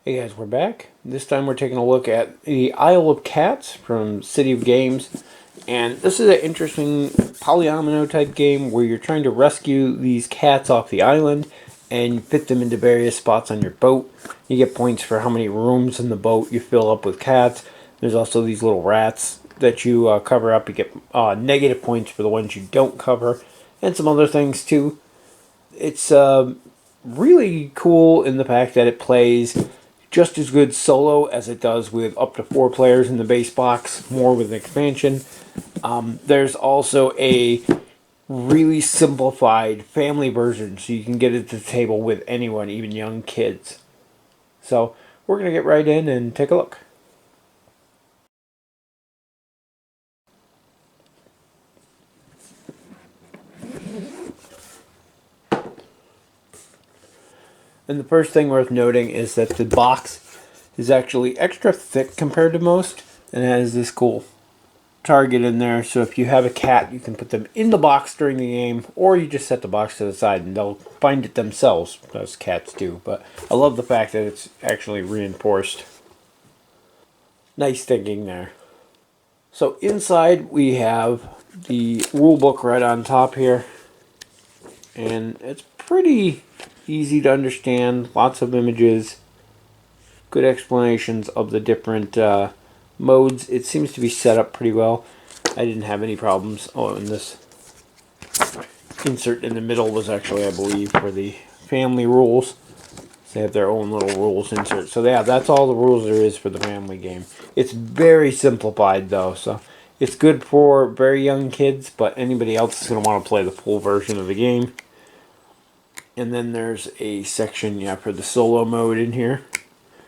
Hey guys, we're back. This time we're taking a look at the Isle of Cats from City of Games. And this is an interesting polyomino type game where you're trying to rescue these cats off the island and fit them into various spots on your boat. You get points for how many rooms in the boat you fill up with cats. There's also these little rats that you cover up. You get negative points for the ones you don't cover, and some other things too. It's really cool in the fact that it plays just as good solo as it does with up to 4 players in the base box, more with an expansion. There's also a really simplified family version, so you can get it to the table with anyone, even young kids. So we're going to get right in and take a look. And the first thing worth noting is that the box is actually extra thick compared to most, and it has this cool target in there, so if you have a cat you can put them in the box during the game, or you just set the box to the side and they'll find it themselves, as cats do. But I love the fact that it's actually reinforced. Nice thinking there. So inside we have the rule book right on top here, and it's pretty easy to understand. Lots of images, good explanations of the different modes. It seems to be set up pretty well. I didn't have any problems. Oh, and this insert in the middle was actually, I believe, for the family rules. They have their own little rules insert. So yeah, that's all the rules there is for the family game. It's very simplified though, so it's good for very young kids, but anybody else is going to want to play the full version of the game. And then there's a section, yeah, for the solo mode in here.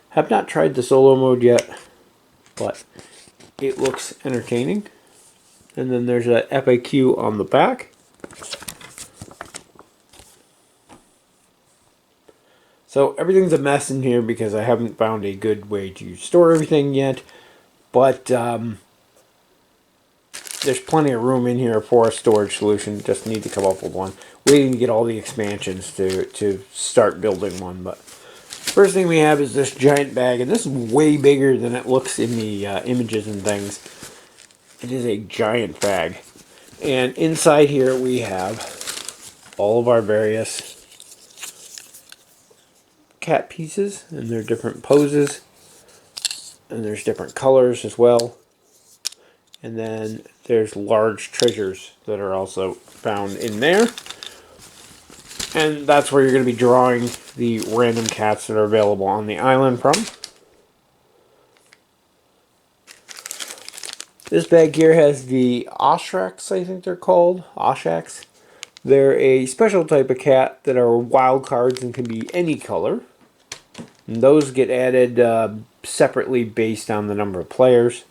Have not tried the solo mode yet, but it looks entertaining. And then there's a FAQ on the back. So everything's a mess in here because I haven't found a good way to store everything yet. But there's plenty of room in here for a storage solution. Just need to come up with one. Waiting to get all the expansions to start building one. But first thing we have is this giant bag. And this is way bigger than it looks in the images and things. It is a giant bag. And inside here we have all of our various cat pieces, and they're different poses, and there's different colors as well. And then there's large treasures that are also found in there. And that's where you're going to be drawing the random cats that are available on the island from. This bag here has the Oshax, I think they're called. Oshax. They're a special type of cat that are wild cards and can be any color. And those get added separately based on the number of players.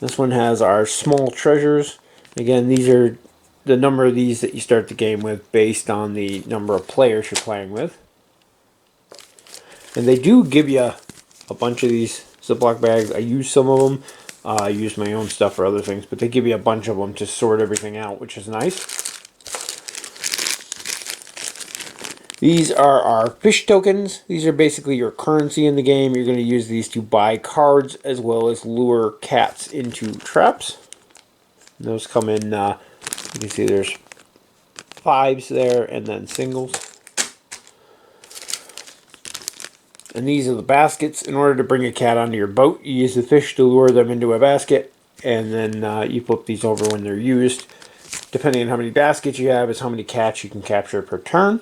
This one has our small treasures. Again, these are the number of these that you start the game with based on the number of players you're playing with. And they do give you a bunch of these Ziploc bags. I use some of them. I use my own stuff for other things, but they give you a bunch of them to sort everything out, which is nice. These are our fish tokens. These are basically your currency in the game. You're going to use these to buy cards as well as lure cats into traps. And those come in, you can see there's 5s there and then singles. And these are the baskets. In order to bring a cat onto your boat, you use the fish to lure them into a basket, and then you flip these over when they're used. Depending on how many baskets you have is how many cats you can capture per turn.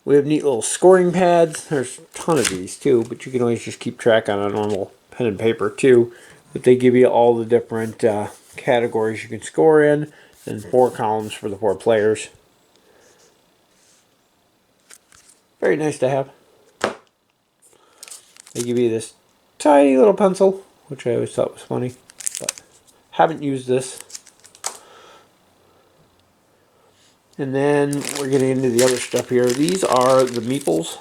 We have neat little scoring pads. There's a ton of these too, but you can always just keep track on a normal pen and paper too. But they give you all the different categories you can score in, and 4 columns for the 4 players. Very nice to have. They give you this tiny little pencil, which I always thought was funny, but haven't used this. And then we're getting into the other stuff here. These are the meeples.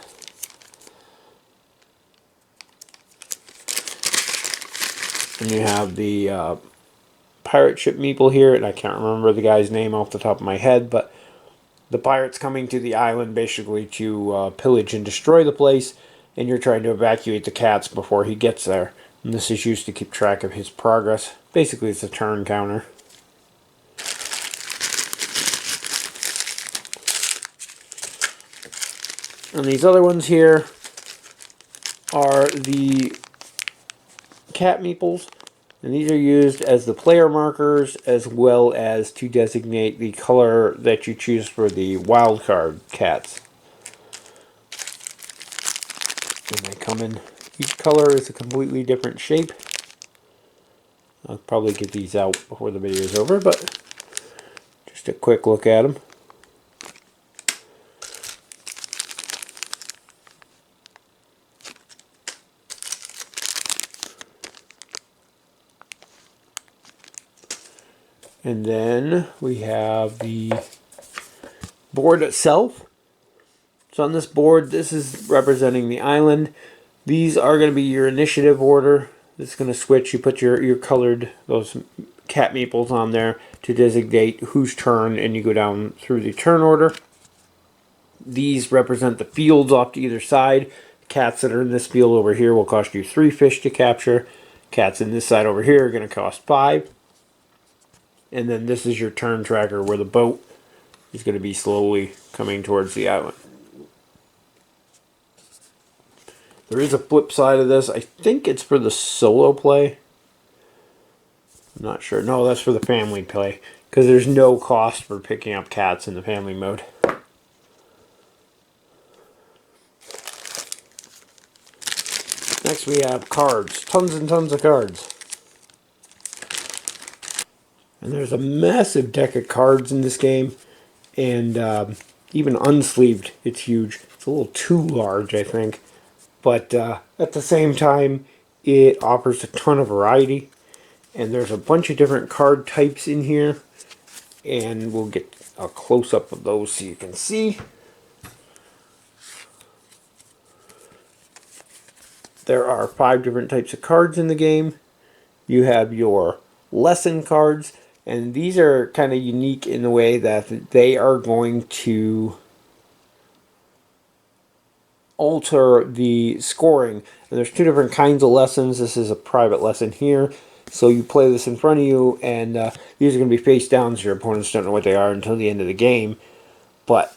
And you have the pirate ship meeple here, and I can't remember the guy's name off the top of my head, but the pirate's coming to the island basically to pillage and destroy the place, and you're trying to evacuate the cats before he gets there. And this is used to keep track of his progress. Basically, it's a turn counter. And these other ones here are the cat meeples. And these are used as the player markers as well as to designate the color that you choose for the wildcard cats. And they come in, each color is a completely different shape. I'll probably get these out before the video is over, but just a quick look at them. And then we have the board itself. So on this board, this is representing the island. These are going to be your initiative order. This is going to switch. You put your colored, those cat meeples on there to designate whose turn, and you go down through the turn order. These represent the fields off to either side. Cats that are in this field over here will cost you 3 fish to capture. Cats in this side over here are going to cost 5. And then this is your turn tracker where the boat is going to be slowly coming towards the island. There is a flip side of this. I think it's for the solo play. I'm not sure. No, that's for the family play, because there's no cost for picking up cats in the family mode. Next we have cards. Tons and tons of cards. And there's a massive deck of cards in this game. And even unsleeved, it's huge. It's a little too large, I think. But at the same time, it offers a ton of variety. And there's a bunch of different card types in here. And we'll get a close-up of those so you can see. There are 5 different types of cards in the game. You have your lesson cards. And these are kind of unique in the way that they are going to alter the scoring. And there's 2 different kinds of lessons. This is a private lesson here. So you play this in front of you, and these are going to be face down, so your opponents don't know what they are until the end of the game. But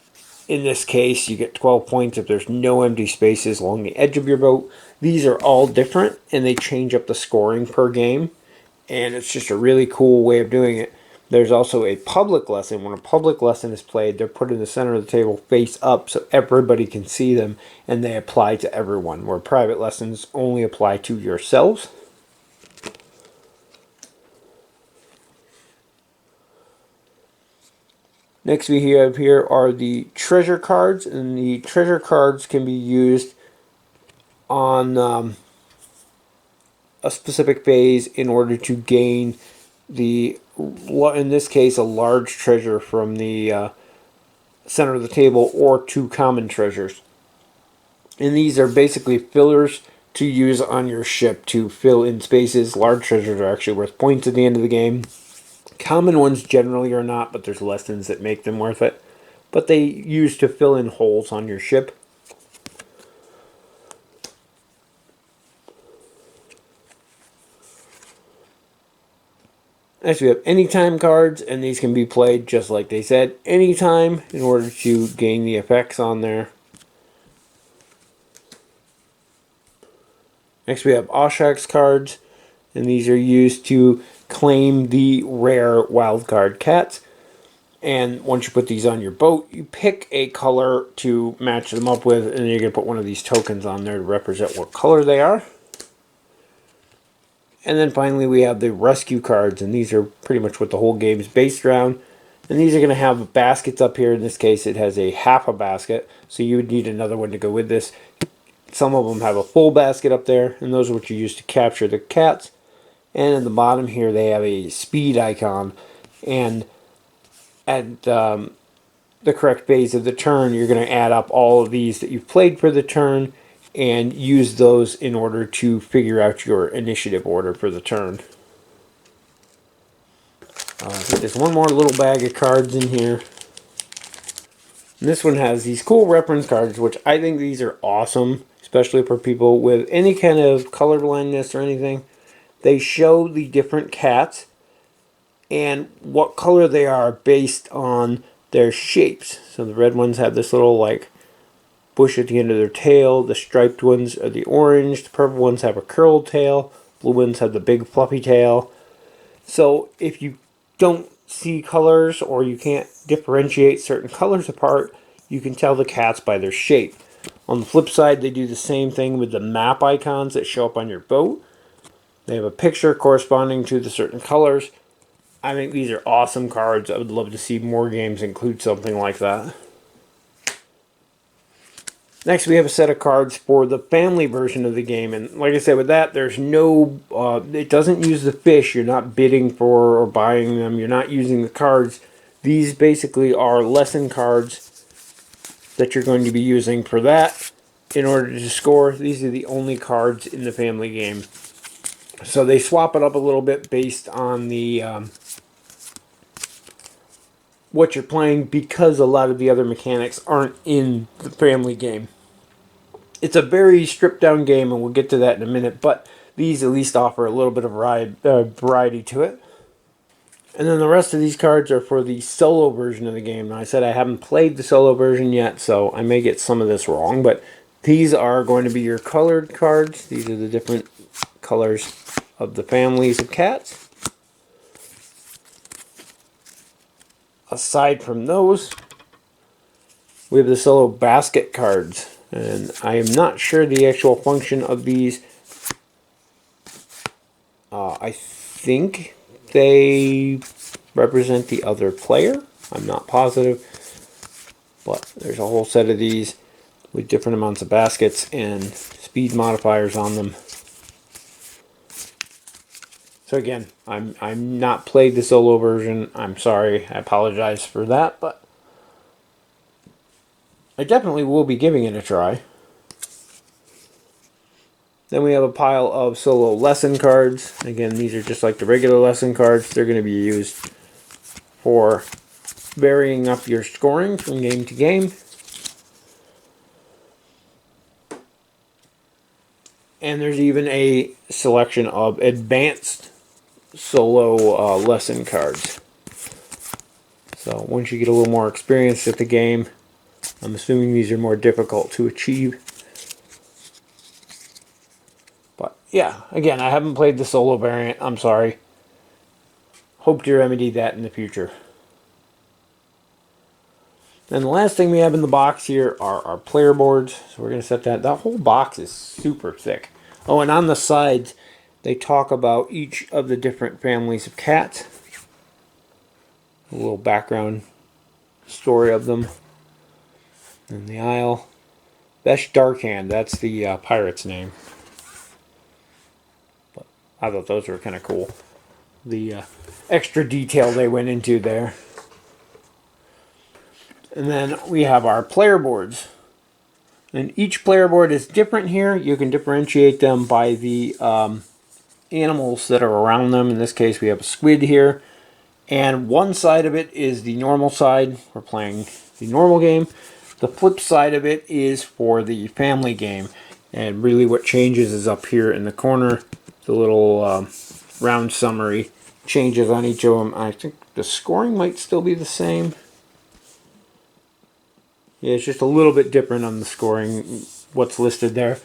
in this case, you get 12 points if there's no empty spaces along the edge of your boat. These are all different, and they change up the scoring per game. And it's just a really cool way of doing it. There's also a public lesson. When a public lesson is played, they're put in the center of the table face up so everybody can see them, and they apply to everyone, where private lessons only apply to yourselves. Next we have here are the treasure cards, and the treasure cards can be used on a specific phase in order to gain the, in this case, a large treasure from the center of the table, or 2 common treasures. And these are basically fillers to use on your ship to fill in spaces. Large treasures are actually worth points at the end of the game. Common ones generally are not, but there's lessons that make them worth it. But they use to fill in holes on your ship. Next we have anytime cards, and these can be played just like they said, anytime, in order to gain the effects on there. Next we have Oshax cards, and these are used to claim the rare wildcard cats. And once you put these on your boat, you pick a color to match them up with, and then you're going to put one of these tokens on there to represent what color they are. And then finally we have the rescue cards, and these are pretty much what the whole game is based around. And these are going to have baskets up here. In this case it has a half a basket, so you would need another one to go with this. Some of them have a full basket up there, and those are what you use to capture the cats. And at the bottom here they have a speed icon, and at the correct phase of the turn you're going to add up all of these that you've played for the turn and use those in order to figure out your initiative order for the turn. I think there's one more little bag of cards in here. And this one has these cool reference cards, which I think these are awesome, especially for people with any kind of color blindness or anything. They show the different cats and what color they are based on their shapes. So the red ones have this little like bush at the end of their tail. The striped ones are the orange. The purple ones have a curled tail. Blue ones have the big fluffy tail. So if you don't see colors or you can't differentiate certain colors apart, you can tell the cats by their shape. On the flip side, they do the same thing with the map icons that show up on your boat. They have a picture corresponding to the certain colors. I think these are awesome cards. I would love to see more games include something like that. Next, we have a set of cards for the family version of the game, and like I said, with that, there's no, it doesn't use the fish. You're not bidding for or buying them. You're not using the cards. These basically are lesson cards that you're going to be using for that in order to score. These are the only cards in the family game. So they swap it up a little bit based on the what you're playing, because a lot of the other mechanics aren't in the family game. It's a very stripped down game, and we'll get to that in a minute, but these at least offer a little bit of variety to it. And then the rest of these cards are for the solo version of the game. Now, I said I haven't played the solo version yet, so I may get some of this wrong, but these are going to be your colored cards. These are the different colors of the families of cats. Aside from those, we have the solo basket cards, and I am not sure the actual function of these. I think they represent the other player. I'm not positive, but there's a whole set of these with different amounts of baskets and speed modifiers on them. So again, I'm not played the solo version. I'm sorry. I apologize for that, but I definitely will be giving it a try. Then we have a pile of solo lesson cards. Again, these are just like the regular lesson cards. They're going to be used for varying up your scoring from game to game. And there's even a selection of advanced solo lesson cards. So once you get a little more experience at the game, I'm assuming these are more difficult to achieve. But yeah, again, I haven't played the solo variant. I'm sorry. Hope to remedy that in the future. And the last thing we have in the box here are our player boards. So we're going to set that. That whole box is super thick. Oh, and on the sides, they talk about each of the different families of cats. A little background story of them. And the Isle. Vesh Darkhand, that's the pirate's name. But I thought those were kind of cool. The extra detail they went into there. And then we have our player boards. And each player board is different here. You can differentiate them by the animals that are around them. In this case, we have a squid here. And one side of it is the normal side. We're playing the normal game. The flip side of it is for the family game. And really what changes is up here in the corner. The little round summary changes on each of them. I think the scoring might still be the same. Yeah, it's just a little bit different on the scoring, what's listed there.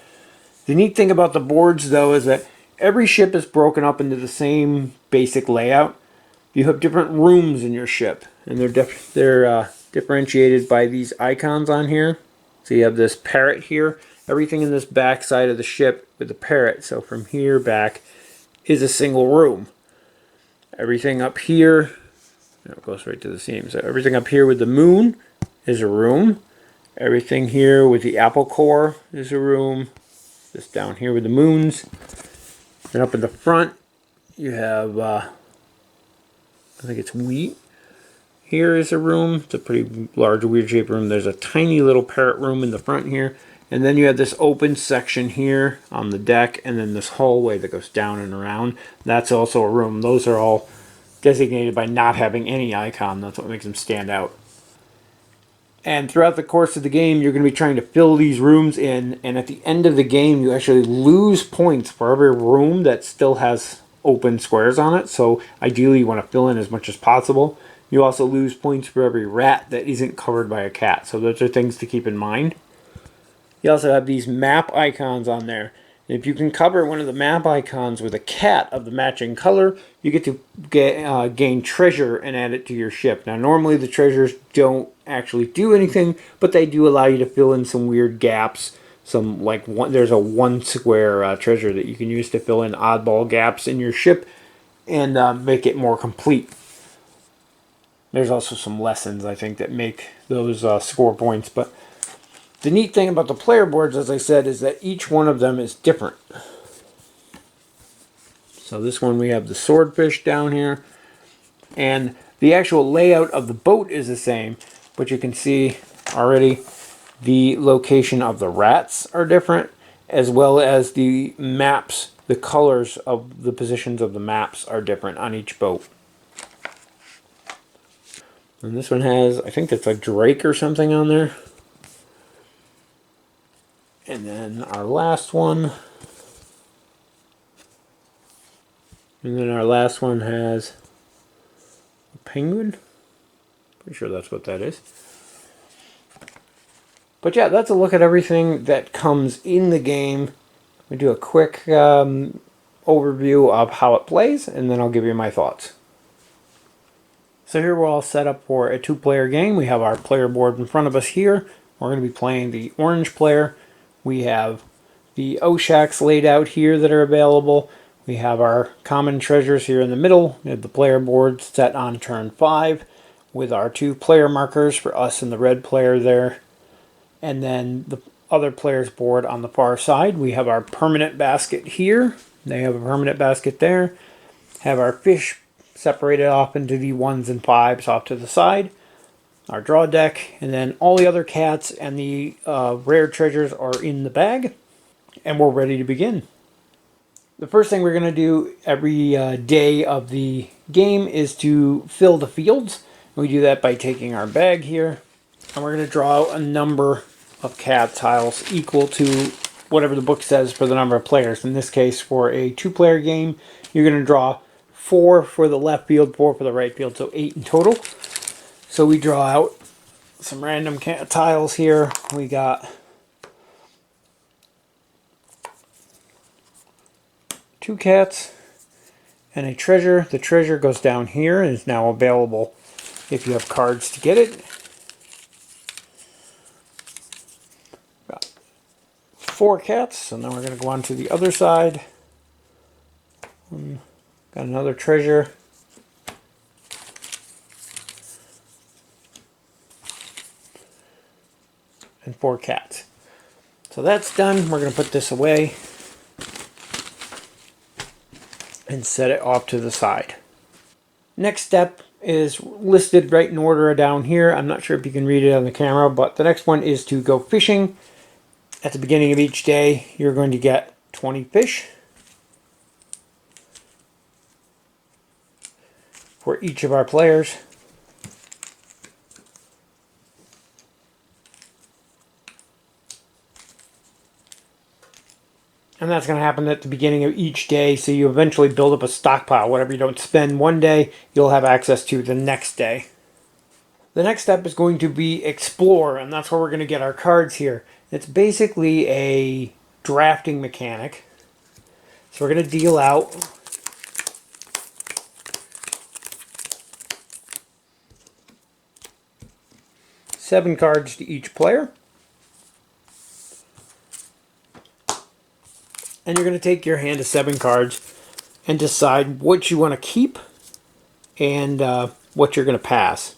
The neat thing about the boards, though, is that every ship is broken up into the same basic layout. You have different rooms in your ship, and they're differentiated by these icons on here. So you have this parrot here. Everything in this back side of the ship with the parrot. So from here back is a single room. Everything up here, it goes right to the seam. So everything up here with the moon is a room. Everything here with the apple core is a room. This down here with the moons. And up in the front, you have, I think it's wheat. Here is a room. It's a pretty large, weird shaped room. There's a tiny little parrot room in the front here. And then you have this open section here on the deck, and then this hallway that goes down and around. That's also a room. Those are all designated by not having any icon. That's what makes them stand out. And throughout the course of the game, you're going to be trying to fill these rooms in, and at the end of the game, you actually lose points for every room that still has open squares on it. So ideally, you want to fill in as much as possible. You also lose points for every rat that isn't covered by a cat. So those are things to keep in mind. You also have these map icons on there. And if you can cover one of the map icons with a cat of the matching color, you get to gain treasure and add it to your ship. Now, normally the treasures don't actually do anything, but they do allow you to fill in some weird gaps. There's a one square treasure that you can use to fill in oddball gaps in your ship and make it more complete. There's also some lessons, I think, that make those score points, but the neat thing about the player boards, as I said, is that each one of them is different. So this one we have the swordfish down here, and the actual layout of the boat is the same, but you can see already the location of the rats are different, as well as the maps, the colors of the positions of the maps are different on each boat. And this one has, I think it's a drake or something on there. And then our last one. And then our last one has a penguin. Pretty sure that's what that is. But yeah, that's a look at everything that comes in the game. We do a quick overview of how it plays, and then I'll give you my thoughts. So here we're all set up for a two-player game. We have our player board in front of us here. We're going to be playing the orange player. We have the Oshax laid out here that are available. We have our common treasures here in the middle. We have the player board set on turn 5 with our 2 player markers for us and the red player there. And then the other player's board on the far side. We have our permanent basket here. They have a permanent basket there. Have our fish separated off into the 1s and 5s off to the side. Our draw deck, and then all the other cats and the rare treasures are in the bag, and we're ready to begin. The first thing we're going to do every day of the game is to fill the fields. We do that by taking our bag here, and we're going to draw out a number of cat tiles equal to whatever the book says for the number of players. In this case, for a 2-player game, you're going to draw 4 for the left field, 4 for the right field, so 8 in total. So we draw out some random tiles here. We got 2 cats and a treasure. The treasure goes down here and is now available if you have cards to get it. Got 4 cats, and then we're going to go on to the other side. Got another treasure. And 4 cats. So that's done. We're going to put this away and set it off to the side. Next step is listed right in order down here. I'm not sure if you can read it on the camera, but the next one is to go fishing. At the beginning of each day, you're going to get 20 fish for each of our players. And that's going to happen at the beginning of each day, so you eventually build up a stockpile. Whatever you don't spend one day, you'll have access to the next day. The next step is going to be Explore, and that's where we're going to get our cards here. It's basically a drafting mechanic. So we're going to deal out 7 cards to each player. And you're going to take your hand of 7 cards and decide what you want to keep and what you're going to pass.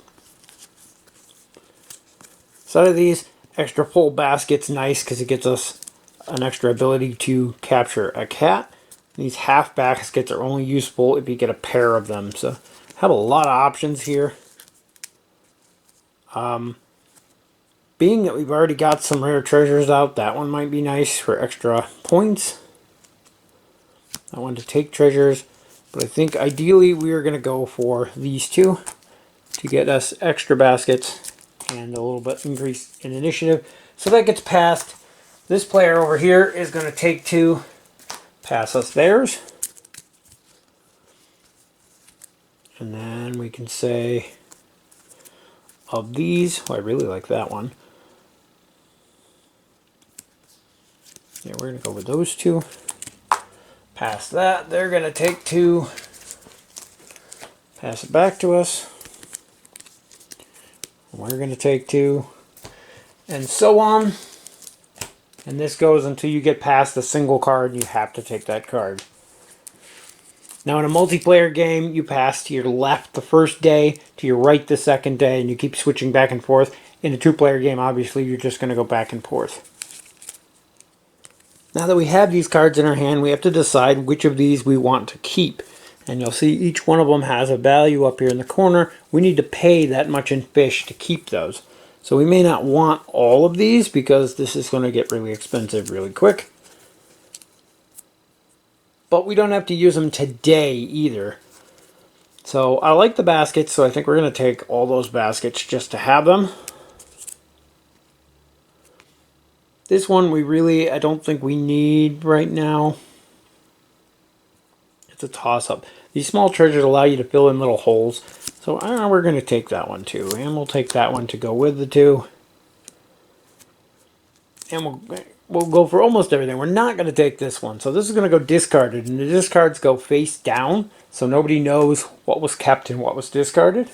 So out of these, extra full basket's nice because it gives us an extra ability to capture a cat. These half baskets are only useful if you get a pair of them. So have a lot of options here. Being that we've already got some rare treasures out, that one might be nice for extra points. I want to take treasures. But I think ideally we are going to go for these two to get us extra baskets and a little bit increase in initiative. So that gets passed. This player over here is going to take 2, pass us theirs. And then we can say of these, oh, I really like that one. Yeah, we're going to go with those 2. Pass that. They're going to take 2. Pass it back to us. We're going to take 2. And so on. And this goes until you get past a single card. You have to take that card. Now in a multiplayer game, you pass to your left the first day, to your right the second day, and you keep switching back and forth. In a 2-player game, obviously, you're just going to go back and forth. Now that we have these cards in our hand, we have to decide which of these we want to keep. And you'll see each one of them has a value up here in the corner. We need to pay that much in fish to keep those. So we may not want all of these because this is going to get really expensive really quick. But we don't have to use them today either. So I like the baskets, so I think we're going to take all those baskets just to have them. This one I don't think we need right now. It's a toss-up. These small treasures allow you to fill in little holes. So we're going to take that one too. And we'll take that one to go with the 2. And we'll go for almost everything. We're not going to take this one. So this is going to go discarded. And the discards go face down. So nobody knows what was kept and what was discarded.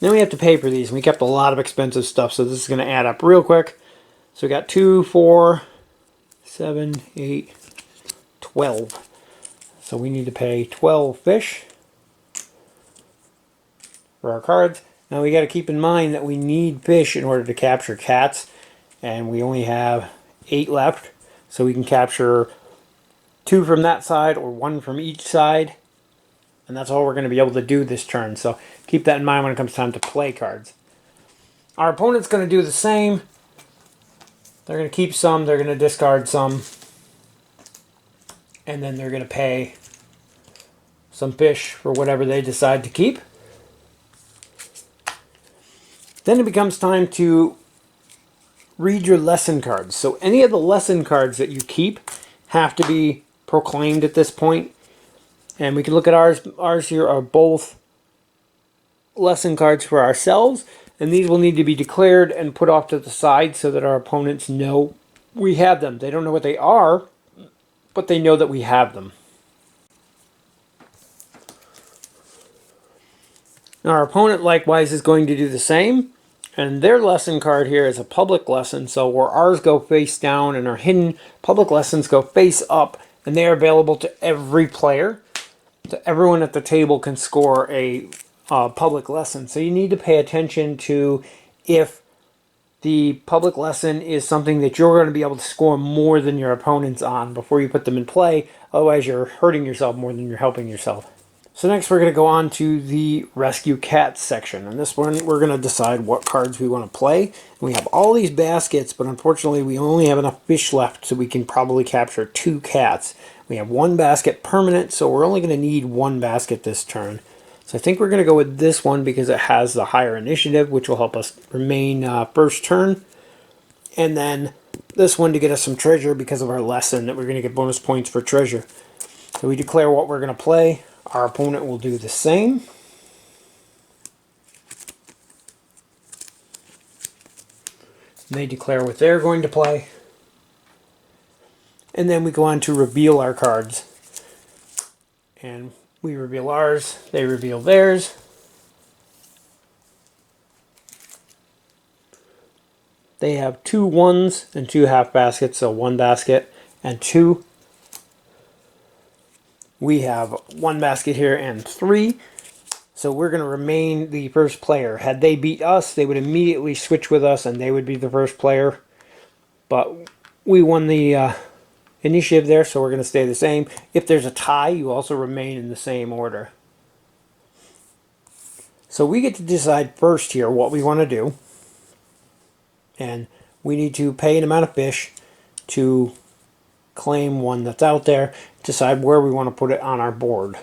Then we have to pay for these. And we kept a lot of expensive stuff. So this is going to add up real quick. So we got 2, 4, 7, 8, 12. So we need to pay 12 fish for our cards. Now we got to keep in mind that we need fish in order to capture cats. And we only have 8 left. So we can capture 2 from that side or 1 from each side. And that's all we're going to be able to do this turn. So keep that in mind when it comes time to play cards. Our opponent's going to do the same. They're going to keep some. They're going to discard some. And then they're going to pay some fish for whatever they decide to keep. Then it becomes time to read your lesson cards. So any of the lesson cards that you keep have to be proclaimed at this point. And we can look at ours. Ours here are both lesson cards for ourselves. And these will need to be declared and put off to the side so that our opponents know we have them. They don't know what they are, but they know that we have them. Now our opponent likewise is going to do the same. And their lesson card here is a public lesson. So where ours go face down and are hidden, public lessons go face up. And they are available to every player. So everyone at the table can score a public lesson. So you need to pay attention to if the public lesson is something that you're going to be able to score more than your opponents on before you put them in play. Otherwise you're hurting yourself more than you're helping yourself. So next we're going to go on to the Rescue Cats section. And this one we're going to decide what cards we want to play. And we have all these baskets, but unfortunately we only have enough fish left so we can probably capture 2 cats. We have 1 basket permanent, so we're only going to need 1 basket this turn. So I think we're going to go with this one because it has the higher initiative, which will help us remain first turn. And then this one to get us some treasure because of our lesson that we're going to get bonus points for treasure. So we declare what we're going to play. Our opponent will do the same. They declare what they're going to play. And then we go on to reveal our cards. And we reveal ours, they reveal theirs. They have 2 ones and 2 half baskets, so 1 basket and 2. We have 1 basket here and 3. So we're going to remain the first player. Had they beat us, they would immediately switch with us and they would be the first player. But we won the initiative there, so we're going to stay the same. If there's a tie, you also remain in the same order. So we get to decide first here what we want to do. And we need to pay an amount of fish to claim one that's out there, decide where we want to put it on our board.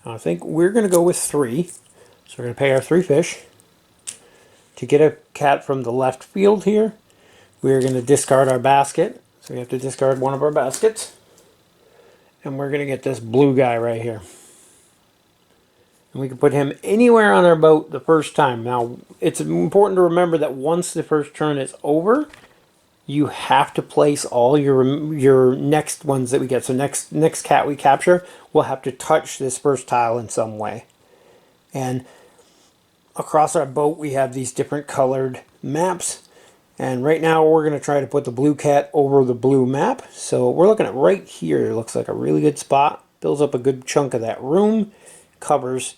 I think we're going to go with 3. So we're going to pay our 3 fish. To get a cat from the left field here, we're going to discard our basket. So we have to discard one of our baskets. And we're going to get this blue guy right here. And we can put him anywhere on our boat the first time. Now, it's important to remember that once the first turn is over, you have to place all your next ones that we get. So next cat we capture will have to touch this first tile in some way. And across our boat we have these different colored maps. And right now we're going to try to put the blue cat over the blue map. So we're looking at right here. It looks like a really good spot. Fills up a good chunk of that room. Covers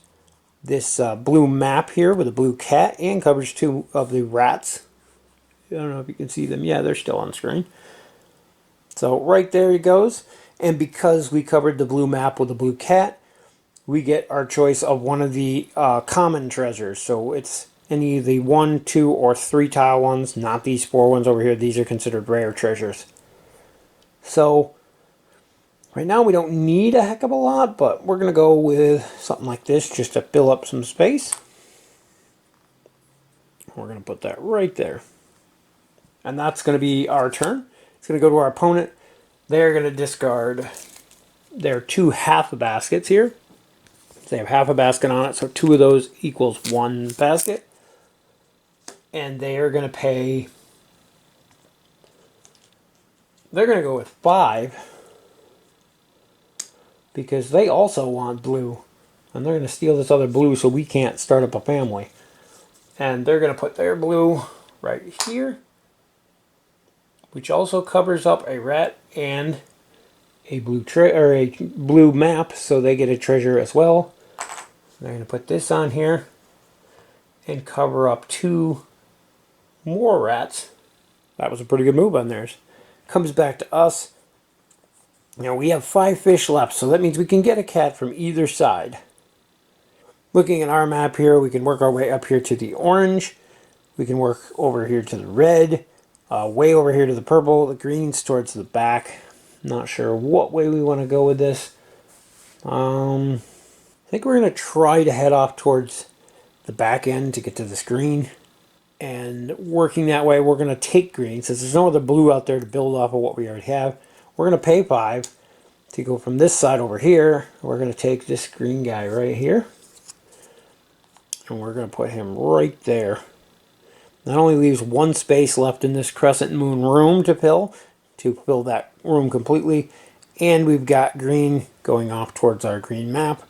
this blue map here with a blue cat, and covers 2 of the rats. I don't know if you can see them. Yeah, they're still on screen. So right there he goes. And because we covered the blue map with the blue cat, we get our choice of one of the common treasures. So it's any of the 1, 2, or 3 tile ones, not these 4 ones over here. These are considered rare treasures. So right now we don't need a heck of a lot, but we're going to go with something like this just to fill up some space. We're going to put that right there. And that's going to be our turn. It's going to go to our opponent. They're going to discard their 2 half baskets here. They have half a basket on it, so 2 of those equals 1 basket. And they are going to pay... They're going to go with 5. Because they also want blue. And they're going to steal this other blue so we can't start up a family. And they're going to put their blue right here, which also covers up a rat and a blue map, so they get a treasure as well. They're going to put this on here and cover up 2 more rats. That was a pretty good move on theirs. Comes back to us. Now we have 5 fish left, so that means we can get a cat from either side. Looking at our map here, we can work our way up here to the orange. We can work over here to the red. Way over here to the purple. The green's towards the back. Not sure what way we want to go with this. I think we're going to try to head off towards the back end to get to this green. And working that way, we're going to take green. Since there's no other blue out there to build off of what we already have, we're going to pay 5 to go from this side over here. We're going to take this green guy right here. And we're going to put him right there. Not only leaves 1 space left in this crescent moon room to fill that room completely, and we've got green going off towards our green map.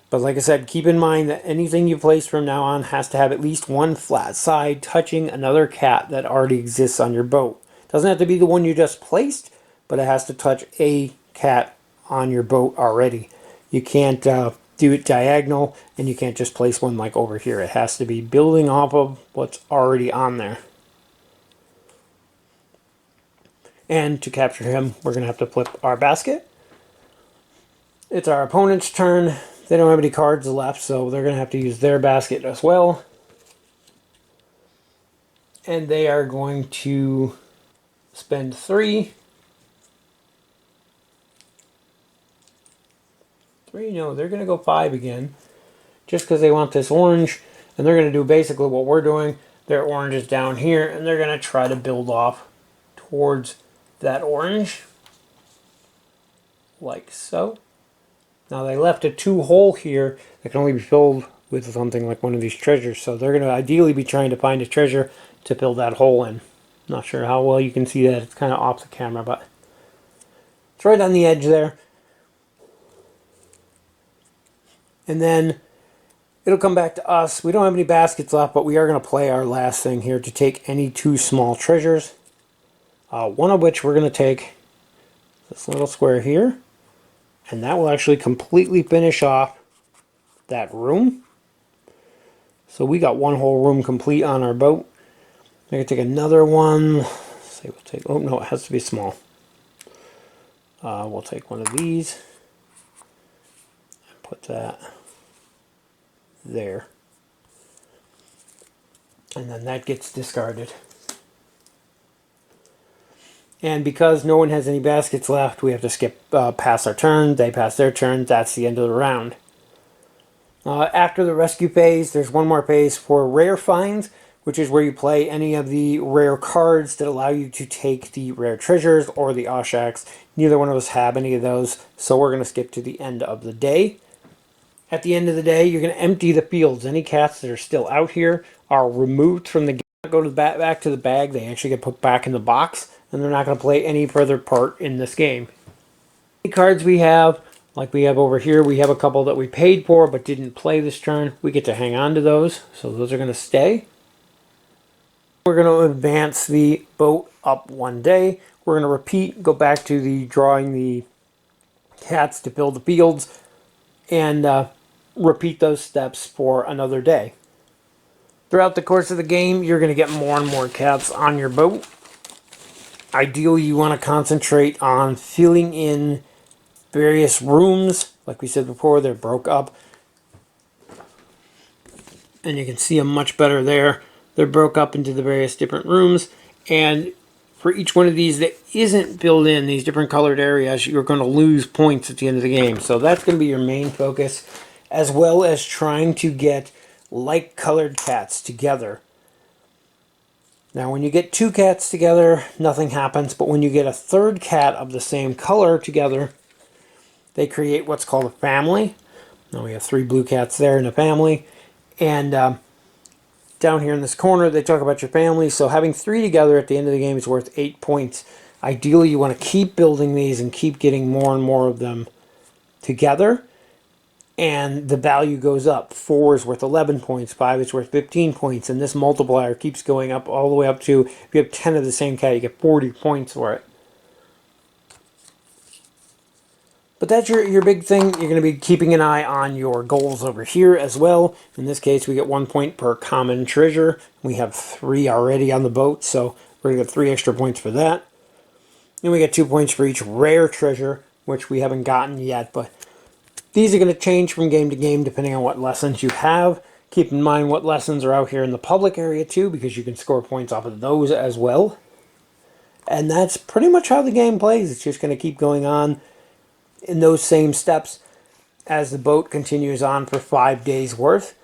But like I said, keep in mind that anything you place from now on has to have at least 1 flat side touching another cat that already exists on your boat. Doesn't have to be the one you just placed, but it has to touch a cat on your boat already. You can't do it diagonal, and you can't just place one like over here. It has to be building off of what's already on there. And to capture him, we're going to have to flip our basket. It's our opponent's turn. They don't have any cards left, so they're going to have to use their basket as well. And they are going to spend 3. No, they're going to go 5 again. Just because they want this orange. And they're going to do basically what we're doing. Their orange is down here, and they're going to try to build off towards that orange. Like so. Now they left a 2 hole here that can only be filled with something like one of these treasures. So they're going to ideally be trying to find a treasure to fill that hole in. Not sure how well you can see that. It's kind of off the camera, but it's right on the edge there. And then it'll come back to us. We don't have any baskets left, but we are going to play our last thing here to take any 2 small treasures. One of which we're going to take this little square here. And that will actually completely finish off that room. So we got 1 whole room complete on our boat. I'm going to take another one. Say we'll take, oh no, it has to be small. We'll take one of these and put that there. And then that gets discarded. And because no one has any baskets left, we have to skip past our turn. They pass their turn. That's the end of the round. After the rescue phase, there's one more phase for rare finds, which is where you play any of the rare cards that allow you to take the rare treasures or the Oshax. Neither one of us have any of those, so we're going to skip to the end of the day. At the end of the day, you're going to empty the fields. Any cats that are still out here are removed from the game. Go to back to the bag. They actually get put back in the box, and they're not going to play any further part in this game. The cards we have, like we have over here, we have a couple that we paid for but didn't play this turn. We get to hang on to those, so those are going to stay. We're going to advance the boat up one day. We're going to repeat, go back to the drawing the cats to fill the fields, and repeat those steps for another day. Throughout the course of the game, you're going to get more and more cats on your boat. Ideally, you want to concentrate on filling in various rooms. Like we said before, they're broke up. And you can see them much better there. They're broke up into the various different rooms. And for each one of these that isn't filled in, these different colored areas, you're going to lose points at the end of the game. So that's going to be your main focus, as well as trying to get like colored cats together. Now when you get two cats together, nothing happens, but when you get a third cat of the same color together, they create what's called a family. Now we have 3 blue cats there in a family, and down here in this corner they talk about your family. So having 3 together at the end of the game is worth 8 points. Ideally you want to keep building these and keep getting more and more of them together, and the value goes up. 4 is worth 11 points, 5 is worth 15 points, and this multiplier keeps going up all the way up to, if you have 10 of the same cat, you get 40 points for it. But that's your big thing. You're going to be keeping an eye on your goals over here as well. In this case, we get 1 point per common treasure. We have 3 already on the boat, so we're going to get 3 extra points for that. And we get 2 points for each rare treasure, which we haven't gotten yet, but these are going to change from game to game depending on what lessons you have. Keep in mind what lessons are out here in the public area too, because you can score points off of those as well. And that's pretty much how the game plays. It's just going to keep going on in those same steps as the boat continues on for 5 days worth.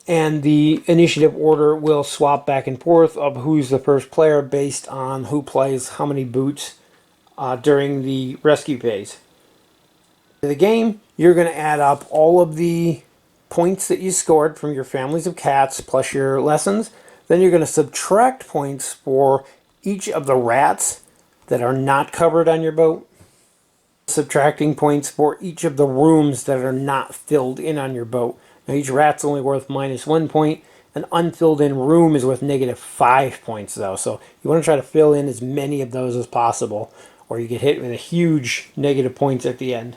And the initiative order will swap back and forth of who's the first player based on who plays how many boots during the rescue phase. In the game, you're going to add up all of the points that you scored from your families of cats plus your lessons. Then you're going to subtract points for each of the rats that are not covered on your boat. Subtracting points for each of the rooms that are not filled in on your boat. Now each rat's only worth -1 point. An unfilled in room is worth -5 points though. So you want to try to fill in as many of those as possible, or you get hit with a huge negative points at the end.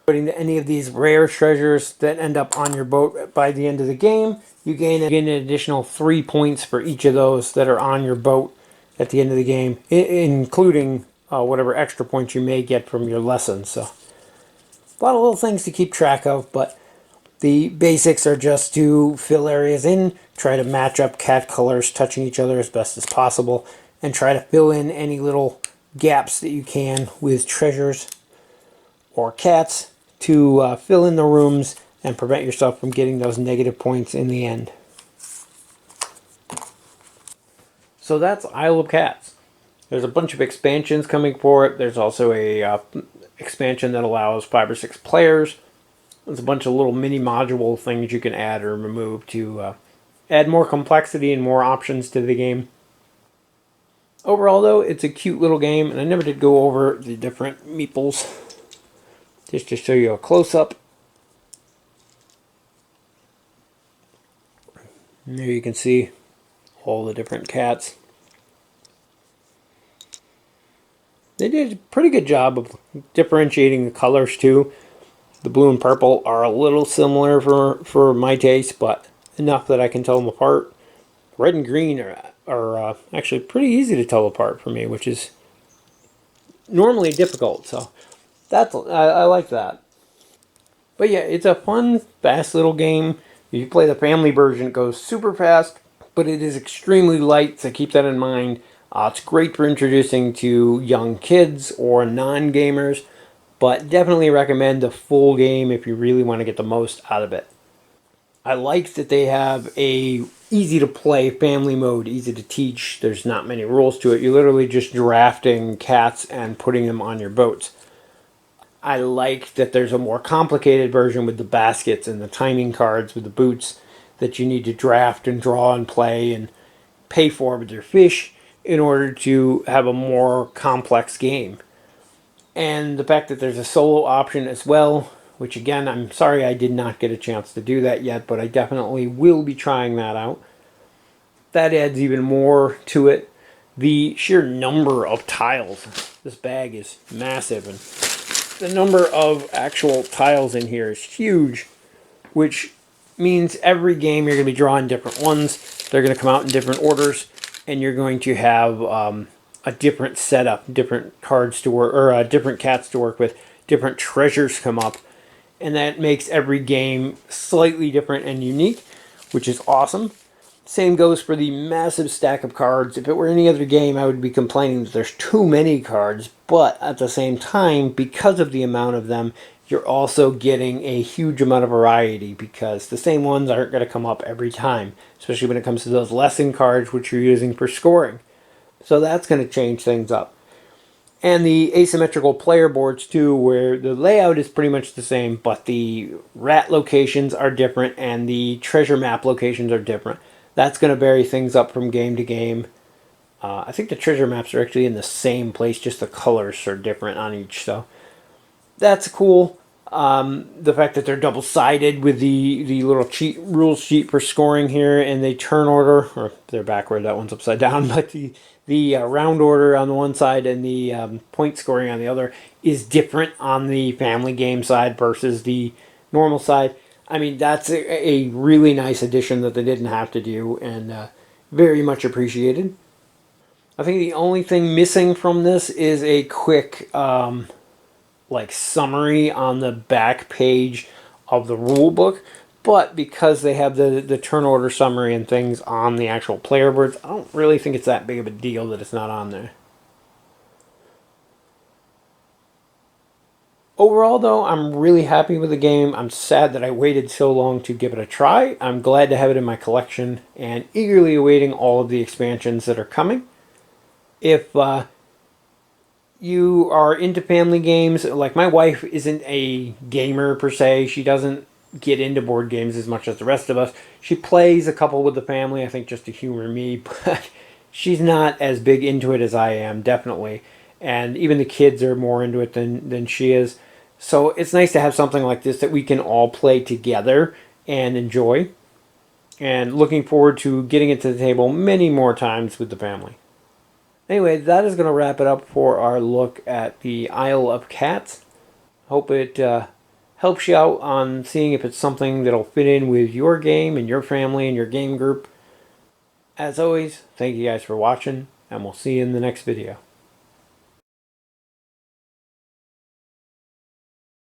Putting to any of these rare treasures that end up on your boat by the end of the game, you gain an additional 3 points for each of those that are on your boat at the end of the game, including whatever extra points you may get from your lessons. So a lot of little things to keep track of, but the basics are just to fill areas in, try to match up cat colors touching each other as best as possible, and try to fill in any little gaps that you can with treasures or cats to fill in the rooms and prevent yourself from getting those negative points in the end. So that's Isle of Cats. There's a bunch of expansions coming for it. There's also a expansion that allows 5 or 6 players. There's a bunch of little mini module things you can add or remove to add more complexity and more options to the game. Overall though, it's a cute little game, and I never did go over the different meeples. Just to show you a close-up. There you can see all the different cats. They did a pretty good job of differentiating the colors too. The blue and purple are a little similar for my taste, but enough that I can tell them apart. Red and green are actually pretty easy to tell apart for me, which is normally difficult. So I like that. But yeah, it's a fun, fast little game. If you play the family version, it goes super fast, but it is extremely light, so keep that in mind. It's great for introducing to young kids or non-gamers, but definitely recommend the full game if you really want to get the most out of it. I like that they have a easy to play family mode, easy to teach. There's not many rules to it. You're literally just drafting cats and putting them on your boats. I like that there's a more complicated version with the baskets and the timing cards with the boots that you need to draft and draw and play and pay for with your fish in order to have a more complex game. And the fact that there's a solo option as well, which again, I'm sorry I did not get a chance to do that yet, but I definitely will be trying that out. That adds even more to it. The sheer number of tiles. This bag is massive, and the number of actual tiles in here is huge, which means every game you're going to be drawing different ones. They're going to come out in different orders, and you're going to have a different setup, different cards to work, or different cats to work with, different treasures come up, and that makes every game slightly different and unique, which is awesome. Same goes for the massive stack of cards. If it were any other game, I would be complaining that there's too many cards, but at the same time, because of the amount of them, you're also getting a huge amount of variety because the same ones aren't going to come up every time, especially when it comes to those lesson cards which you're using for scoring. So that's going to change things up. And the asymmetrical player boards too, where the layout is pretty much the same, but the rat locations are different and the treasure map locations are different. That's going to vary things up from game to game. I think the treasure maps are actually in the same place, just the colors are different on each. So that's cool. The fact that they're double-sided with the little rules sheet for scoring here, and they turn order, or they're backward, that one's upside down, but the round order on the one side and the point scoring on the other is different on the family game side versus the normal side. I mean, that's a really nice addition that they didn't have to do, and very much appreciated. I think the only thing missing from this is a quick like summary on the back page of the rule book, but because they have the turn order summary and things on the actual player boards, I don't really think it's that big of a deal that it's not on there. Overall, though, I'm really happy with the game. I'm sad that I waited so long to give it a try. I'm glad to have it in my collection and eagerly awaiting all of the expansions that are coming. If you are into family games, like my wife isn't a gamer per se, she doesn't get into board games as much as the rest of us. She plays a couple with the family, I think just to humor me, but she's not as big into it as I am, definitely. And even the kids are more into it than she is. So it's nice to have something like this that we can all play together and enjoy. And looking forward to getting it to the table many more times with the family. Anyway, that is going to wrap it up for our look at the Isle of Cats. Hope it helps you out on seeing if it's something that'll fit in with your game and your family and your game group. As always, thank you guys for watching, and we'll see you in the next video.